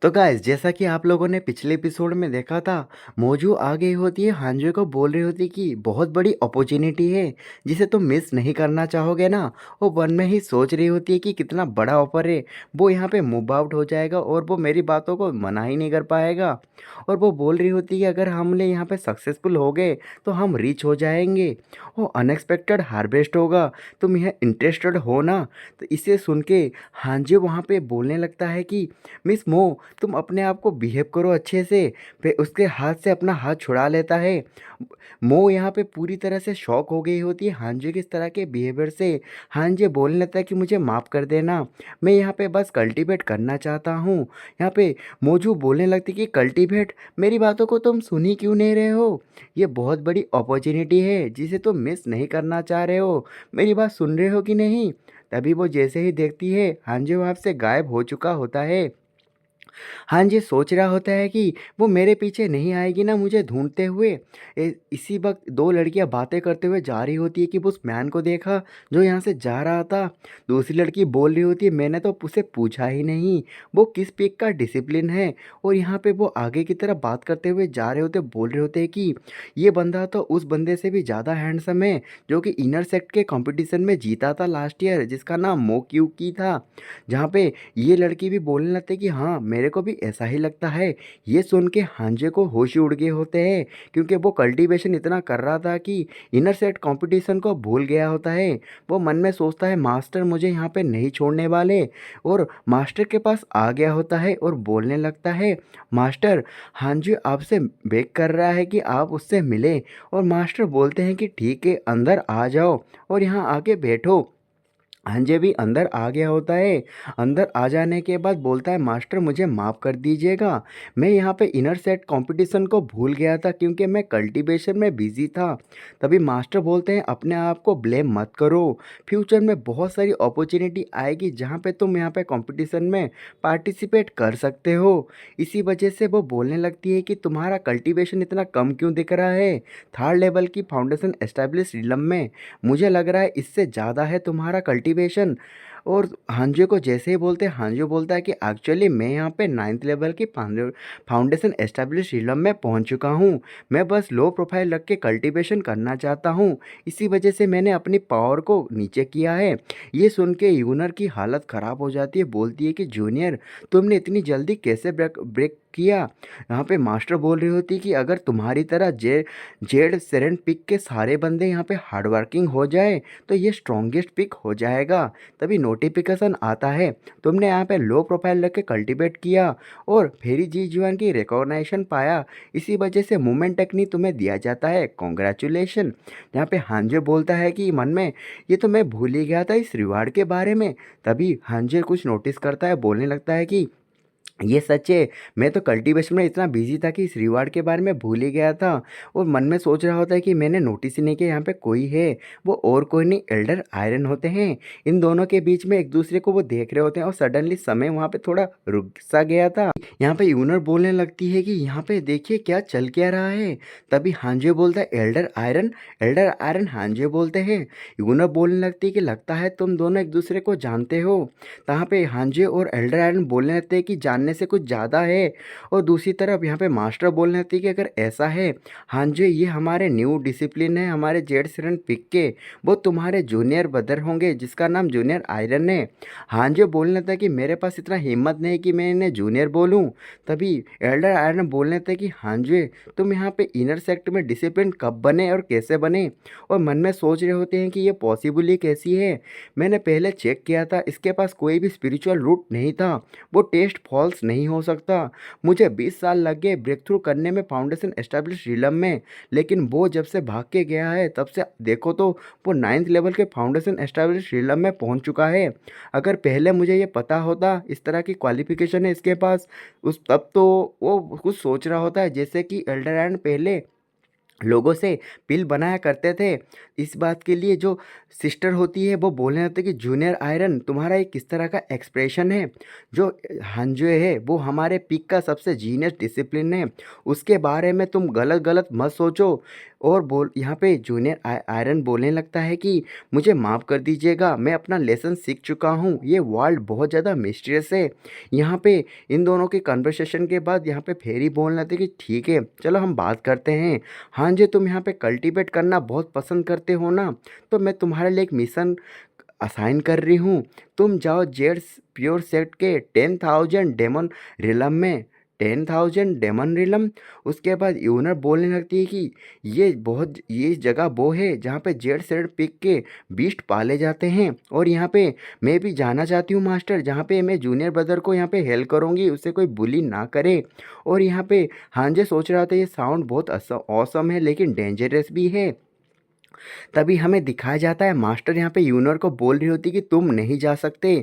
तो गाइस जैसा कि आप लोगों ने पिछले एपिसोड में देखा था, मोजू आ गई होती है हांजो को बोल रही होती है कि बहुत बड़ी अपॉर्चुनिटी है जिसे तुम मिस नहीं करना चाहोगे ना। वो मन में ही सोच रही होती है कि कितना बड़ा ऑफर है, वो यहाँ पे मूव आउट हो जाएगा और वो मेरी बातों को मना ही नहीं कर पाएगा। और वो बोल रही होती है अगर हमने यहाँ पे सक्सेसफुल हो गए तो हम रिच हो जाएंगे, वो अनएक्सपेक्टेड हार्वेस्ट होगा, तुम यह इंटरेस्टेड हो ना। तो इसे सुन के हांजो वहाँ पे बोलने लगता है कि मिस मो, तुम अपने आप को बिहेव करो अच्छे से। फिर उसके हाथ से अपना हाथ छुड़ा लेता है। मो यहाँ पे पूरी तरह से शॉक हो गई होती है हांजे के इस तरह के बिहेवियर से। हांजे बोलने लगता है कि मुझे माफ़ कर देना, मैं यहाँ पे बस कल्टीवेट करना चाहता हूँ। यहाँ पे मोजू बोलने लगती कि कल्टीवेट, मेरी बातों को तुम सुन ही क्यों नहीं रहे हो? ये बहुत बड़ी अपॉर्चुनिटी है जिसे तुम मिस नहीं करना चाह रहे हो, मेरी बात सुन रहे हो कि नहीं? तभी वो जैसे ही देखती है हांजे वहाँ से गायब हो चुका होता है। हाँ जी, सोच रहा होता है कि वो मेरे पीछे नहीं आएगी ना मुझे ढूँढते हुए। इसी वक़्त 2 लड़कियाँ बातें करते हुए जा रही होती है कि वो उस मैन को देखा जो यहाँ से जा रहा था। दूसरी लड़की बोल रही होती है मैंने तो उसे पूछा ही नहीं, वो किस पीक का डिसिप्लिन है। और यहाँ पे वो आगे की तरफ बात करते हुए जा रहे होते, बोल रहे होते हैं कि ये बंदा तो उस बंदे से भी ज़्यादा हैंडसम है जो कि इनर सेक्ट के कॉम्पिटिशन में जीता था लास्ट ईयर, जिसका नाम मोक्यूकी था। जहाँ पे ये लड़की भी बोलने लगती कि हाँ मेरे को भी ऐसा ही लगता है। ये सुन के हांजे को होश ही उड़ गए होते हैं, क्योंकि वो कल्टीवेशन इतना कर रहा था कि इनर सेट कंपटीशन को भूल गया होता है। वो मन में सोचता है मास्टर मुझे यहाँ पे नहीं छोड़ने वाले, और मास्टर के पास आ गया होता है और बोलने लगता है मास्टर, हांजी आपसे बेग कर रहा है कि आप उससे मिले। और मास्टर बोलते हैं कि ठीक है अंदर आ जाओ और यहाँ आके बैठो। अंजय भी अंदर आ गया होता है। अंदर आ जाने के बाद बोलता है मास्टर मुझे माफ़ कर दीजिएगा, मैं यहाँ पे इनर सेट कंपटीशन को भूल गया था क्योंकि मैं कल्टीवेशन में बिजी था। तभी मास्टर बोलते हैं अपने आप को ब्लेम मत करो, फ्यूचर में बहुत सारी अपॉर्चुनिटी आएगी जहाँ पे तुम यहाँ पे कंपटीशन में पार्टिसिपेट कर सकते हो। इसी वजह से वो बोलने लगती है कि तुम्हारा कल्टीवेशन इतना कम क्यों दिख रहा है, थर्ड लेवल की फाउंडेशन एस्टेब्लिश रिलम में मुझे लग रहा है इससे ज़्यादा है तुम्हारा कल्टीवेशन। और हांजो को जैसे ही बोलते हैं हांजो बोलता है कि एक्चुअली मैं यहाँ पे 9th लेवल की फाउंडेशन एस्टेब्लिश रिलम में पहुँच चुका हूँ, मैं बस लो प्रोफाइल रख के कल्टीवेशन करना चाहता हूँ, इसी वजह से मैंने अपनी पावर को नीचे किया है। ये सुन के यूनर की हालत ख़राब हो जाती है, बोलती है कि जूनियर तुमने इतनी जल्दी कैसे ब्रेक ब्रेक किया। यहाँ पे मास्टर बोल रही होती कि अगर तुम्हारी तरह जेड सेरेन पिक के सारे बंदे यहाँ पे हार्ड वर्किंग हो जाए तो ये स्ट्रॉन्गेस्ट पिक हो जाएगा। तभी नोटिफिकेशन आता है तुमने यहाँ पे लो प्रोफाइल रख के कल्टीवेट किया और फेरी जी जीवन की रिकॉग्निशन पाया, इसी वजह से मूवमेंट टेक्निक तुम्हें दिया जाता है, कॉन्ग्रेचुलेशन। यहाँ पे हांजे बोलता है कि मन में ये तो मैं भूल ही गया था इस रिवार्ड के बारे में। तभी हांजे कुछ नोटिस करता है, बोलने लगता है कि ये सच है, मैं तो कल्टीवेशन में इतना बिजी था कि इस रिवार्ड के बारे में भूल ही गया था। और मन में सोच रहा होता है कि मैंने नोटिस ही नहीं किया यहाँ पे कोई है, वो और कोई नहीं एल्डर आयरन होते हैं। इन दोनों के बीच में एक दूसरे को वो देख रहे होते हैं और सडनली समय वहाँ पे थोड़ा रुक सा गया था। यहाँ पे यूनर बोलने लगती है कि यहाँ पे देखिए क्या चल क्या रहा है। तभी हांजे बोलता है एल्डर आयरन, एल्डर आयरन हांजे बोलते हैं। यूनर बोलने लगती है कि लगता है तुम दोनों एक दूसरे को जानते हो। तहाँ पे हांजे और एल्डर आयरन बोलने लगते हैं कि जानने से कुछ ज़्यादा है। और दूसरी तरफ यहाँ पे मास्टर बोलने लगते हैं कि अगर ऐसा है हांजे, ये हमारे न्यू डिसिप्लिन है हमारे जेड सिरन पिक के, वो तुम्हारे जूनियर ब्रदर होंगे जिसका नाम जूनियर आयरन है। हांजे बोलने लगता है कि मेरे पास इतना हिम्मत नहीं कि मैं इन्हें जूनियर बोलूँ। तभी एल्डर आयरन बोलने लगता है कि हांजे तुम यहाँ पे इनर सेक्ट में डिसिप्लिन कब बने और कैसे बने। और मन में सोच रहे होते हैं कि ये पॉसिबल ही कैसी है, मैंने पहले चेक किया था इसके पास कोई भी स्पिरिचुअल रूट नहीं था, वो टेस्ट फॉल्स नहीं हो सकता। मुझे 20 साल लग गए ब्रेक थ्रू करने में फाउंडेशन एस्टेब्लिश रिलम में, लेकिन वो जब से भाग के गया है तब से देखो तो वो 9th लेवल के फाउंडेशन एस्टेब्लिश रिलम में पहुंच चुका है। अगर पहले मुझे ये पता होता इस तरह की क्वालिफिकेशन है इसके पास, उस तब तो वो कुछ सोच रहा होता है जैसे कि एल्डरैंड पहले लोगों से पिल बनाया करते थे। इस बात के लिए जो सिस्टर होती है वो बोलने लगती है कि जूनियर आयरन तुम्हारा ये किस तरह का एक्सप्रेशन है, जो हंजो है वो हमारे पिक का सबसे जीनियस डिसिप्लिन है, उसके बारे में तुम गलत गलत मत सोचो। और बोल यहाँ पे जूनियर आयरन बोलने लगता है कि मुझे माफ़ कर दीजिएगा, मैं अपना लेसन सीख चुका हूँ, ये वर्ल्ड बहुत ज़्यादा मिस्टीरियस है। यहाँ पे इन दोनों के कन्वर्सेशन के बाद यहाँ पे फेरी बोलने लगती है कि ठीक है चलो हम बात करते हैं। हाँ जी, तुम यहाँ पे कल्टीवेट करना बहुत पसंद करते हो ना, तो मैं तुम्हारे लिए एक मिशन असाइन कर रही हूँ। तुम जाओ जेड्स प्योर सेट के 10,000 डेमन रिलम में, 10,000 डेमन रिलम। उसके बाद यूनर बोलने लगती है कि ये जगह वो है जहाँ पे जेड सेट पिक के बीस्ट पाले जाते हैं, और यहाँ पे मैं भी जाना चाहती हूँ मास्टर, जहाँ पे मैं जूनियर ब्रदर को यहाँ पे हेल्प करूँगी, उससे कोई बुली ना करे। और यहाँ पे हांजे सोच रहा था ये साउंड बहुत ऑसम है लेकिन डेंजरस भी है। तभी हमें दिखाया जाता है मास्टर यहाँ पे यूनर को बोल रही होती कि तुम नहीं जा सकते,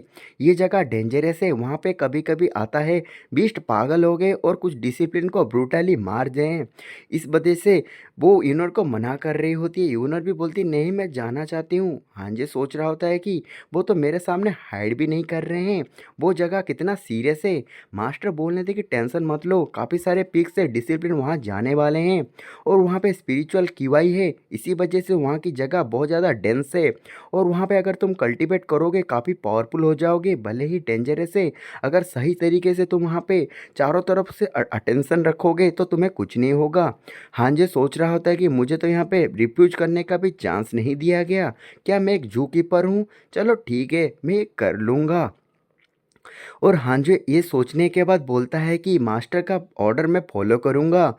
ये जगह डेंजरस है, वहाँ पे कभी कभी आता है बीस्ट पागल हो गए और कुछ डिसिप्लिन को ब्रूटली मार दें। इस वजह से वो यूनर को मना कर रही होती है। यूनर भी बोलती नहीं मैं जाना चाहती हूँ। हांजे सोच रहा होता है कि वो तो मेरे सामने हाइड भी नहीं कर रहे हैं, वो जगह कितना सीरियस है। मास्टर बोलने थे कि टेंशन मत लो, काफ़ी सारे पीक से डिसिप्लिन वहाँ जाने वाले हैं, और वहाँ पे स्पिरिचुअल किवाई है, इसी वजह से वहाँ की जगह बहुत ज़्यादा डेंस है, और वहाँ पे अगर तुम कल्टीवेट करोगे काफ़ी पावरफुल हो जाओगे, भले ही डेंजरस है। अगर सही तरीके से तुम वहाँ पे चारों तरफ से अटेंशन रखोगे तो तुम्हें कुछ नहीं होगा। हांजे सोच रहा होता है कि मुझे तो यहाँ पे रिफ्यूज करने का भी चांस नहीं दिया गया, क्या मैं एक जू कीपर हूँ? चलो ठीक है मैं ये कर लूँगा। और हांजे ये सोचने के बाद बोलता है कि मास्टर का ऑर्डर मैं फॉलो करूँगा।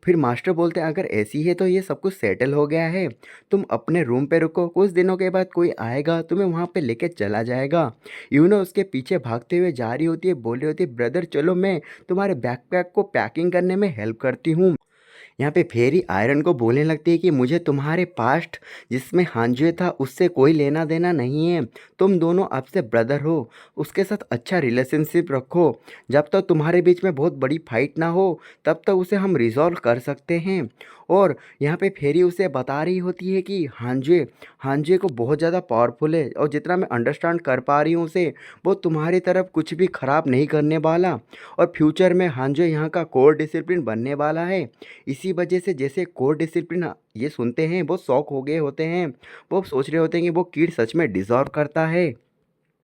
फिर मास्टर बोलते हैं अगर ऐसी है तो ये सब कुछ सेटल हो गया है, तुम अपने रूम पे रुको, कुछ दिनों के बाद कोई आएगा तुम्हें वहाँ पे लेके चला जाएगा। यूनो उसके पीछे भागते हुए जा रही होती है, बोल रही होती है ब्रदर चलो मैं तुम्हारे बैकपैक को पैकिंग करने में हेल्प करती हूँ। यहाँ पे फेरी आयरन को बोलने लगती है कि मुझे तुम्हारे पास्ट जिसमें हांजुए था उससे कोई लेना देना नहीं है, तुम दोनों अब से ब्रदर हो, उसके साथ अच्छा रिलेशनशिप रखो, जब तक तुम्हारे बीच में बहुत बड़ी फाइट ना हो तब तक उसे हम रिजॉल्व कर सकते हैं। और यहाँ पे फेरी उसे बता रही होती है कि हांजुए हांजुए को बहुत ज़्यादा पावरफुल है, और जितना मैं अंडरस्टैंड कर पा रही हूँ उसे, वो तुम्हारी तरफ कुछ भी ख़राब नहीं करने वाला, और फ्यूचर में हांजुए यहाँ का कोर डिसिप्लिन बनने वाला है। इसी वजह से जैसे कोर डिसिप्लिन ये सुनते हैं वो शॉक हो गए होते हैं, वो सोच रहे होते हैं कि वो किड सच में डिज़र्व करता है।